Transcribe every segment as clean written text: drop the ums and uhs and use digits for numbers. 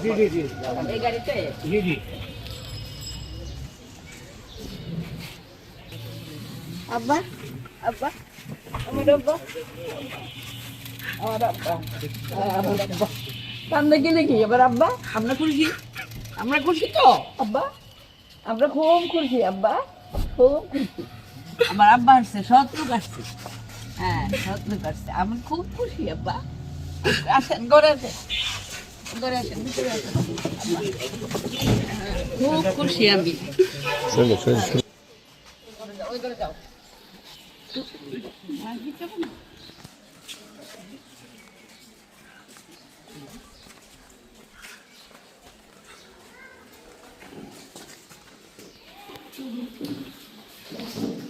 জি জি জি এই গাড়িতে জি জি আব্বা আব্বা আমার আব্বা আমার আব্বা আমার আব্বা কান্দে গেলে কি এবার আব্বা আমরা খুশি তো আব্বা আমরা খুব খুশি আব্বা খুব খুশি আমার আব্বা আসছে সৎ লোক আসছে হ্যাঁ সৎ লোক আসছে আমি খুব খুশি আব্বা আসেন ঘরে আসেন ভিতরে আসেন আব্বা। খুব খুশি আমি ওই ঘরে যাও আর কি যাবো না?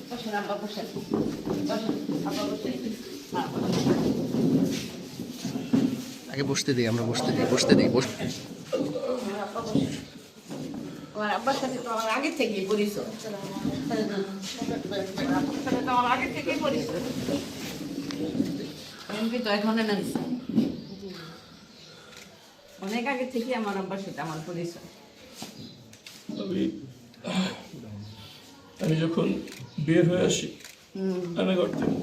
বসেন আব্বা বসেন আব্বা বসেন হ্যাঁ, আগে বসতে দিই, আমরা বসতে দিই বস। আমার আব্বার সাথে তো আমার আগে থেকেই পরিচয় আব্বার সাথে তো আমার আগে থেকেই পরিচয় এমপি তো এখন এনেছে অনেক আগে থেকে আমার আব্বার সাথে আমার পরিচয় আমি যখন বের হয়ে আসি রান্নাঘর থেকে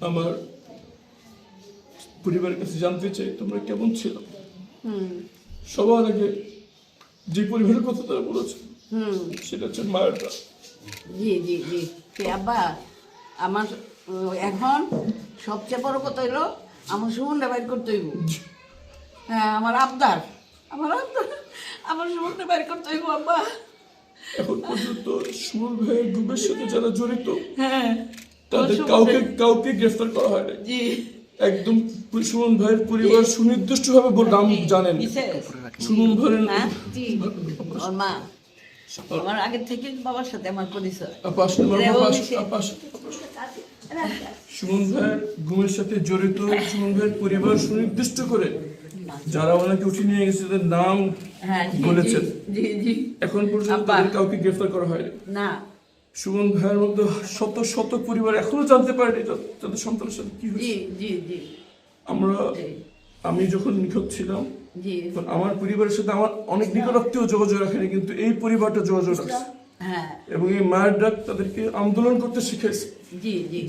আমার পরিবারের কাছে জানতে চাই তোমরা কেমন ছিল। সবার আগে যে পরিবারের কথা তারা বলেছে সেটা হচ্ছে মায়েরটা। জি জি জি সে আব্বা আমার এখন সবচেয়ে বড় কথা হইলো আমার সুমনটা বাইর করতে হইব হ্যাঁ আমার আবদার আমার সুমনটা বাইর করতে হইব আব্বা এখন পর্যন্ত সুমন ভাইয়ের গ্রুপের সাথে যারা জড়িত হ্যাঁ তাদের কাউকে গ্রেফতার করা হয় না। জি একদম সুমন ভাইয়ের পরিবার সুনির্দিষ্ট ভাবে নাম জানেন। সুমন ভাইয়ের হ্যাঁ জি ওর মা আমার আগের থেকে বাবার সাথে আমার পরিচয় সুমন ভাইয়ের ঘুমের সাথে জড়িত সুমন ভাইয়ের পরিবার সুনির্দিষ্ট করে যারা ওনাকে উঠে নিয়ে গেছে তাদের নাম বলেছেন। এখন পর্যন্ত তাদের কাউকে গ্রেফতার করা হয়নি না। সুমন ভাইয়ের মধ্যে শত শত পরিবার এখনো জানতে পারেনি তাদের সন্তানের সাথে কি হয়েছে। আমি যখন নিখোঁজ ছিলাম আমার পরিবারের সাথে আমার অনেক নিকটাত্মীয় যোগাযোগ রাখেনি, কিন্তু এই পরিবারটা যোগাযোগ রাখছে এবং এই মায়ের ডাক তাদেরকে আন্দোলন করতে শিখেছে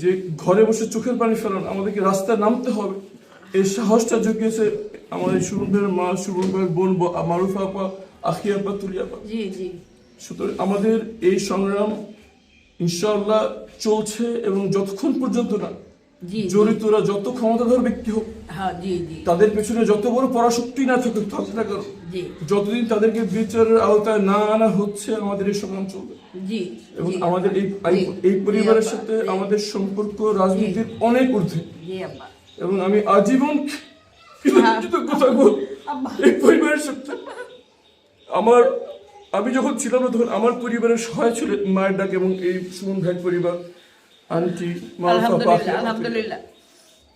যে ঘরে বসে চোখের পানি ফেলান, আমাদেরকে রাস্তায় নামতে হবে। এই সাহসটা জুগিয়েছে আমাদের সুমন ভাইয়ের মা, সুমন ভাইয়ের বোন মারুফা আপা, আখিয়া আপা, তুলিয়া আপা। সুতরাং আমাদের এই সংগ্রাম ইনশাআল্লাহ চলছে এবং যতক্ষণ পর্যন্ত না জড়িতরা যত ক্ষমতাধর ব্যক্তি হোক তাদের পেছনে যত বড় পরাশক্তি না থাকুক না কারণ যতদিন তাদেরকে বিচারের আওতায় না আনা হচ্ছে আমাদের এই সংগ্রাম চলবে। এবং আমাদের এই পরিবারের সাথে আমাদের সম্পর্ক রাজনীতির অনেক ঊর্ধ্বে এবং আমি আজীবন কৃতজ্ঞ থাকবো এই পরিবারের সাথে। আমি যখন ছিলাম না তখন আমার পরিবারের সহায় ছিল মায়ের ডাক এবং এই সুমন ভাইয়ের পরিবার, আন্টি, আলহামদুলিল্লাহ।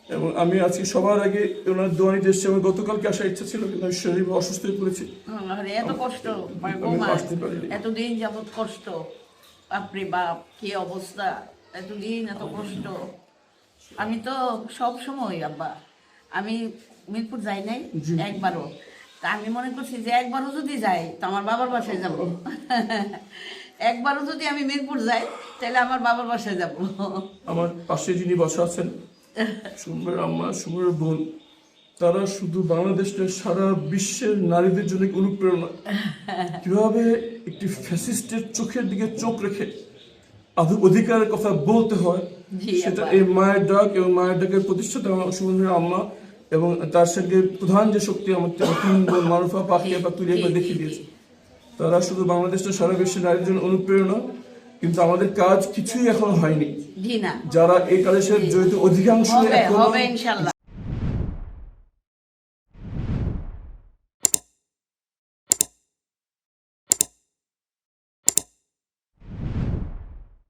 এবং আমি আজকে সবার আগে ওনার দোয়া নিতে এসেছি। আমার গতকালকে আসার ইচ্ছা ছিল কিন্তু আমি শরীর অসুস্থ হয়ে পড়েছি, এত কষ্ট আসতে পারিনি। এতদিন যাবত কষ্ট, বাপরে বাপ কি অবস্থা, এতদিন এত কষ্ট। আমি তো সব সময় আব্বা আমি মিরপুর যাই নাই একবারও, তা আমি মনে করছি যে একবারও যদি যাই তো আমার বাবার বাসায় যাব একবারও যদি আমি মিরপুর যাই তাহলে আমার বাবার বাসায় যাব। আমার পাশে যিনি বসা আছেন সুমনের আম্মা, সুমনের বোন, তারা শুধু বাংলাদেশের সারা বিশ্বের নারীদের জন্য অনুপ্রেরণা। কিভাবে একটি ফ্যাসিস্টের চোখের দিকে চোখ রেখে অধিকারের কথা বলতে হয় সেটা এই মায়ের ডাক এবং মায়ের ডাকের প্রতিষ্ঠাতা সুমনের আম্মা এবং তার সঙ্গে প্রধান যে শক্তি আমার তিন বোন মারুফা, পাখিয়া বা তুলিয়া দেখিয়ে দিয়েছে। তারা শুধু বাংলাদেশের সারা বিশ্বের নারীদের জন্য অনুপ্রেরণা, কিন্তু আমাদের কাজ কিছুই এখনো হয়নি। যারা এই কাজের সাথে জড়িত অধিকাংশ